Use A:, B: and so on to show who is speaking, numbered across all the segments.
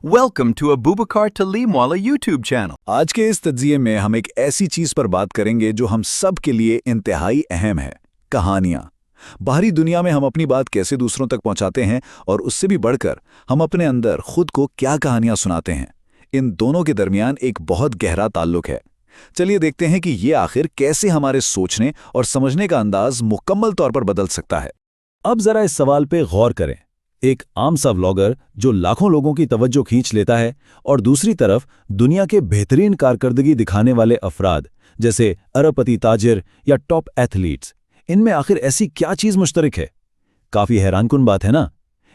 A: Welcome to Abubakar Talimwala YouTube channel.
B: आज के इस तज्जिये में हम एक ऐसी चीज पर बात करेंगे जो हम सब के लिए इंतहाई अहम है, कहानियां। बाहरी दुनिया में हम अपनी बात कैसे दूसरों तक पहुंचाते हैं और उससे भी बढ़कर हम अपने अंदर खुद को क्या कहानियां सुनाते हैं, इन दोनों के दरमियान एक बहुत गहरा ताल्लुक है। चलिए देखते हैं कि ये आखिर कैसे हमारे सोचने और समझने का अंदाज मुकम्मल तौर पर बदल सकता है। अब जरा इस सवाल पे गौर करें। एक आम सा व्लॉगर जो लाखों लोगों की तवज्जो खींच लेता है और दूसरी तरफ दुनिया के बेहतरीन कारकर्दगी दिखाने वाले अफराद जैसे अरबपति ताजिर या टॉप एथलीट्स, इनमें आखिर ऐसी क्या चीज मुश्तरक है? काफी हैरानकुन बात है ना।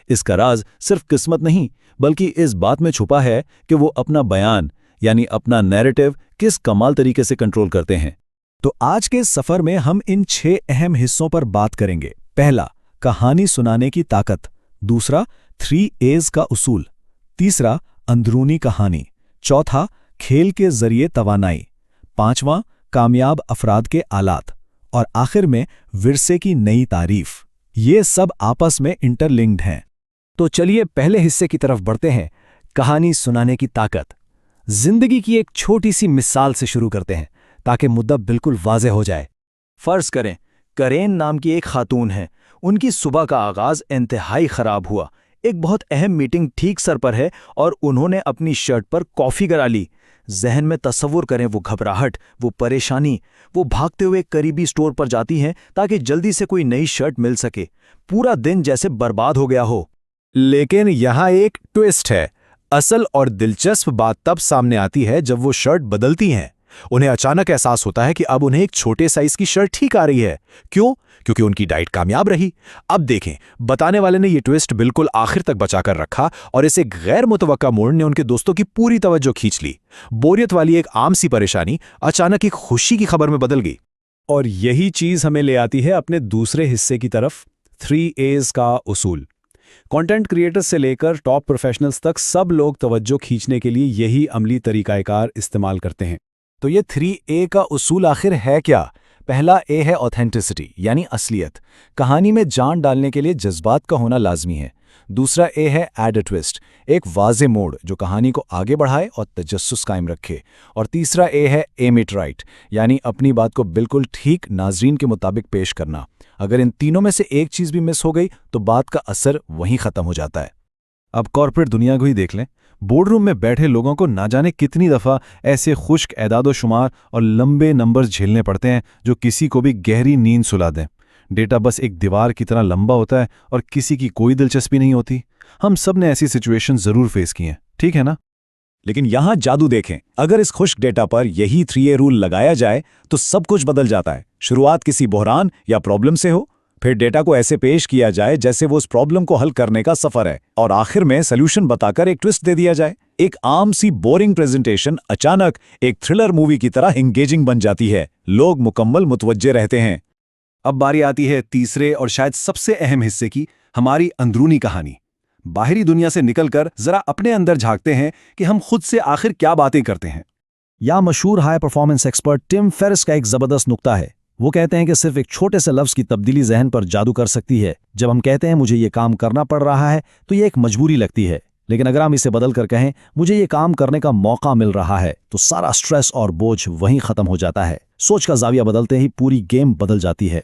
B: इसका राज सिर्फ किस्मत नहीं बल्कि इस बात में छुपा है कि वो अपना बयान यानी अपना नैरेटिव किस कमाल तरीके से कंट्रोल करते हैं। तो आज के सफर में हम इन 6 अहम हिस्सों पर बात करेंगे। पहला, कहानी सुनाने की ताकत। दूसरा, 3 A's का उसूल। तीसरा, अंदरूनी कहानी। चौथा, खेल के जरिए तवानाई। पांचवां, कामयाब अफराद के आलात। और आखिर में विरसे की नई तारीफ। ये सब आपस में इंटरलिंक्ड हैं। तो चलिए पहले हिस्से की तरफ बढ़ते हैं, कहानी सुनाने की ताकत। जिंदगी की एक छोटी सी मिसाल से शुरू करते हैं ताकि मुद्दा बिल्कुल वाज़ेह हो जाए। फर्ज करें करेन नाम की एक खातून है। उनकी सुबह का आगाज इंतहाई खराब हुआ। एक बहुत अहम मीटिंग ठीक सर पर है और उन्होंने अपनी शर्ट पर कॉफी करा ली। जहन में तस्वुर करें वो घबराहट, वो परेशानी। वो भागते हुए करीबी स्टोर पर जाती हैं ताकि जल्दी से कोई नई शर्ट मिल सके। पूरा दिन जैसे बर्बाद हो गया हो। लेकिन यहाँ एक ट्विस्ट है। असल और दिलचस्प बात तब सामने आती है जब वो शर्ट बदलती हैं। उन्हें अचानक एहसास होता है कि अब उन्हें एक छोटे साइज की शर्ट ठीक आ रही है। क्यों? क्योंकि उनकी डाइट कामयाब रही। अब देखें, बताने वाले ने यह ट्विस्ट बिल्कुल आखिर तक बचाकर रखा और इस एक गैर मुतवक्का मोड़ ने उनके दोस्तों की पूरी तवज्जो खींच ली। बोरियत वाली एक आम सी परेशानी अचानक एक खुशी की खबर में बदल गई। और यही चीज हमें ले आती है अपने दूसरे हिस्से की तरफ, 3 A's का उसूल। कंटेंट क्रिएटर्स से लेकर टॉप प्रोफेशनल्स तक सब लोग तवज्जो खींचने के लिए यही अमली तरीकाकार इस्तेमाल करते हैं। तो ये 3 A का उसूल आखिर है क्या? पहला A है ऑथेंटिसिटी यानी असलियत। कहानी में जान डालने के लिए जज्बात का होना लाजमी है। दूसरा A है एड अ ट्विस्ट, एक वाज़े मोड़ जो कहानी को आगे बढ़ाए और तजस्सुस कायम रखे। और तीसरा A है एम इट राइट यानी अपनी बात को बिल्कुल ठीक नाजरीन के मुताबिक पेश करना। अगर इन तीनों में से एक चीज़ भी मिस हो गई तो बात का असर वहीं ख़त्म हो जाता है। अब कॉर्पोरेट दुनिया को ही देख लें। बोर्डरूम में बैठे लोगों को ना जाने कितनी दफ़ा ऐसे खुश्क एदाद-ओ-शुमार और लंबे नंबर्स झेलने पड़ते हैं जो किसी को भी गहरी नींद सुला दें। डेटा बस एक दीवार की तरह लंबा होता है और किसी की कोई दिलचस्पी नहीं होती। हम सब ने ऐसी सिचुएशन ज़रूर फेस की हैं, ठीक है ना? लेकिन यहाँ जादू देखें। अगर इस खुश्क डेटा पर यही 3 A रूल लगाया जाए तो सब कुछ बदल जाता है। शुरुआत किसी बहरान या प्रॉब्लम से हो, फिर डेटा को ऐसे पेश किया जाए जैसे वो उस प्रॉब्लम को हल करने का सफर है, और आखिर में सॉल्यूशन बताकर एक ट्विस्ट दे दिया जाए। एक आम सी बोरिंग प्रेजेंटेशन अचानक एक थ्रिलर मूवी की तरह एंगेजिंग बन जाती है। लोग मुकम्मल मुतवज्जे रहते हैं। अब बारी आती है तीसरे और शायद सबसे अहम हिस्से की, हमारी अंदरूनी कहानी। बाहरी दुनिया से निकलकर जरा अपने अंदर झांकते हैं कि हम खुद से आखिर क्या बातें करते हैं। या मशहूर high performance expert Tim Ferriss का एक जबरदस्त नुक्ता है। वो कहते हैं कि सिर्फ एक छोटे से लफ्ज़ की तब्दीली जहन पर जादू कर सकती है। जब हम कहते हैं मुझे ये काम करना पड़ रहा है तो ये एक मजबूरी लगती है, लेकिन अगर हम इसे बदल कर कहें मुझे ये काम करने का मौका मिल रहा है तो सारा स्ट्रेस और बोझ वहीं ख़त्म हो जाता है। सोच का जाविया बदलते ही पूरी गेम बदल जाती है।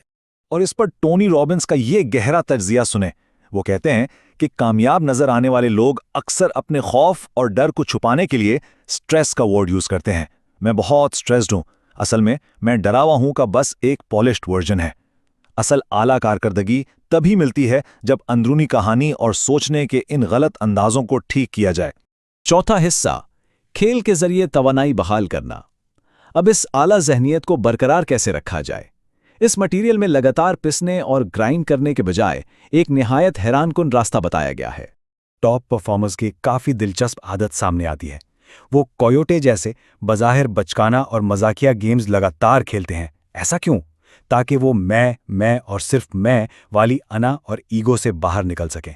B: और इस पर टोनी रॉबिन्स का ये गहरा तज्जिया सुने। वो कहते हैं कि कामयाब नजर आने वाले लोग अक्सर अपने खौफ और डर को छुपाने के लिए स्ट्रेस का वर्ड यूज करते हैं। मैं बहुत स्ट्रेस्ड हूं, असल में मैं डरा हुआ हूं का बस एक पॉलिश्ड वर्जन है। असल आला कारकर्दगी तभी मिलती है जब अंदरूनी कहानी और सोचने के इन गलत अंदाजों को ठीक किया जाए। चौथा हिस्सा, खेल के जरिए तवानाई बहाल करना। अब इस आला जहनियत को बरकरार कैसे रखा जाए? इस मटेरियल में लगातार पिसने और ग्राइंड करने के बजाय एक निहायत हैरानकुन रास्ता बताया गया है। टॉप परफॉर्मर्स की काफ़ी दिलचस्प आदत सामने आती है। वो कोयोटे जैसे बज़ाहिर बचकाना और मजाकिया गेम्स लगातार खेलते हैं। ऐसा क्यों? ताकि वो मैं और सिर्फ मैं वाली अना और ईगो से बाहर निकल सकें।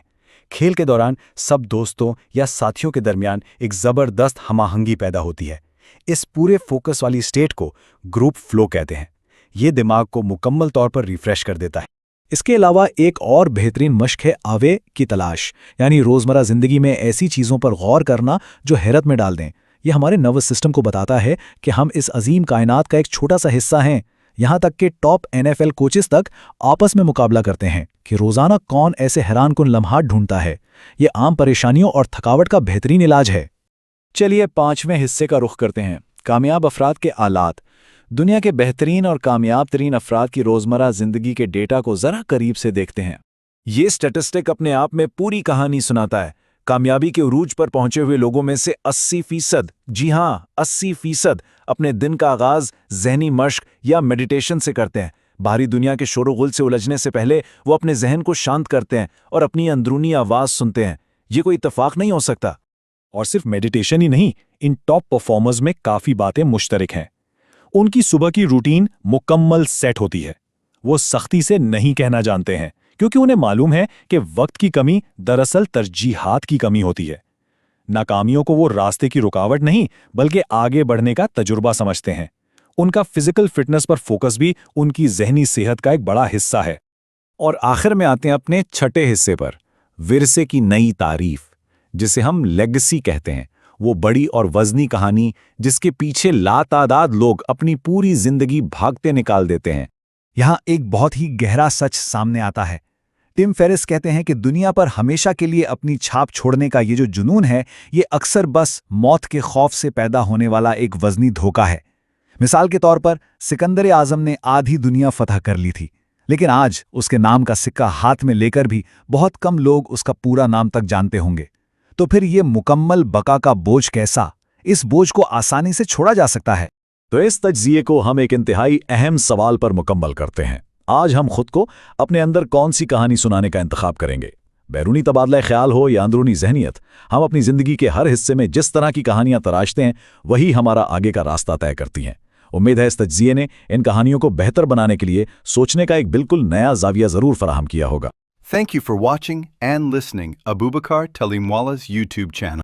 B: खेल के दौरान सब दोस्तों या साथियों के दरमियान एक ज़बरदस्त हमाहंगी पैदा होती है। इस पूरे फोकस वाली स्टेट को ग्रुप फ्लो कहते हैं। ये दिमाग को मुकम्मल तौर पर रिफ्रेश कर देता है।
C: इसके अलावा एक और बेहतरीन मश्क है आवे की तलाश, यानी रोज़मर्रा ज़िंदगी में ऐसी चीज़ों पर गौर करना जो हैरत में डाल दें। ये हमारे नर्वस सिस्टम को बताता है कि हम इस अजीम कायनात का एक छोटा सा हिस्सा हैं। यहाँ तक कि टॉप NFL कोचेस तक आपस में मुकाबला करते हैं कि रोज़ाना कौन ऐसे हैरानकुन लम्हात ढूंढता है। ये आम परेशानियों और थकावट का बेहतरीन इलाज है।
B: चलिए 5वें हिस्से का रुख करते हैं, कामयाब अफराद के आलात। दुनिया के बेहतरीन और कामयाब तरीन अफराद की रोज़मर्रा ज़िंदगी के डेटा को ज़रा करीब से देखते हैं। ये स्टैटिस्टिक अपने आप में पूरी कहानी सुनाता है। कामयाबी के उरूज पर पहुंचे हुए लोगों में से 80%, जी हाँ 80%, अपने दिन का आगाज़ ज़हनी मश्क या मेडिटेशन से करते हैं। बाहरी दुनिया के शोरगुल से उलझने से पहले वो अपने जहन को शांत करते हैं और अपनी अंदरूनी आवाज़ सुनते हैं। ये कोई इत्तेफाक नहीं हो सकता।
C: और सिर्फ मेडिटेशन ही नहीं, इन टॉप परफॉर्मर्स में काफ़ी बातें मुश्तरक हैं। उनकी सुबह की रूटीन मुकम्मल सेट होती है। वो सख्ती से नहीं कहना जानते हैं, क्योंकि उन्हें मालूम है कि वक्त की कमी दरअसल तरजीहात की कमी होती है। नाकामियों को वो रास्ते की रुकावट नहीं, बल्कि आगे बढ़ने का तजुर्बा समझते हैं। उनका फिजिकल फिटनेस पर फोकस भी उनकी जहनी सेहत का एक बड़ा हिस्सा है। और आखिर में आते हैं अपने छठे हिस्से पर, विरसे की नई तारीफ, जिसे हम लेगेसी कहते हैं। वो बड़ी और वजनी कहानी जिसके पीछे लातादाद लोग अपनी पूरी जिंदगी भागते निकाल देते हैं।
B: यहाँ एक बहुत ही गहरा सच सामने आता है। टिम फेरिस कहते हैं कि दुनिया पर हमेशा के लिए अपनी छाप छोड़ने का ये जो जुनून है, ये अक्सर बस मौत के खौफ से पैदा होने वाला एक वजनी धोखा है। मिसाल के तौर पर सिकंदर आजम ने आधी दुनिया फतह कर ली थी, लेकिन आज उसके नाम का सिक्का हाथ में लेकर भी बहुत कम लोग उसका पूरा नाम तक जानते होंगे। तो फिर ये मुकम्मल बका का बोझ कैसा? इस बोझ को आसानी से छोड़ा जा सकता है।
C: तो इस तज्जिए को हम एक इंतहाई अहम सवाल पर मुकम्मल करते हैं। आज हम खुद को अपने अंदर कौन सी कहानी सुनाने का इंतखाब करेंगे? बैरूनी तबादला ख्याल हो या अंदरूनी जहनियत, हम अपनी जिंदगी के हर हिस्से में जिस तरह की कहानियां तराशते हैं, वही हमारा आगे का रास्ता तय करती हैं। उम्मीद है इस तज्जिए ने इन कहानियों को बेहतर बनाने के लिए सोचने का एक बिल्कुल नया जाविया जरूर फराहम किया होगा।
A: Thank you for watching and listening Abubakar Talimwala's YouTube channel.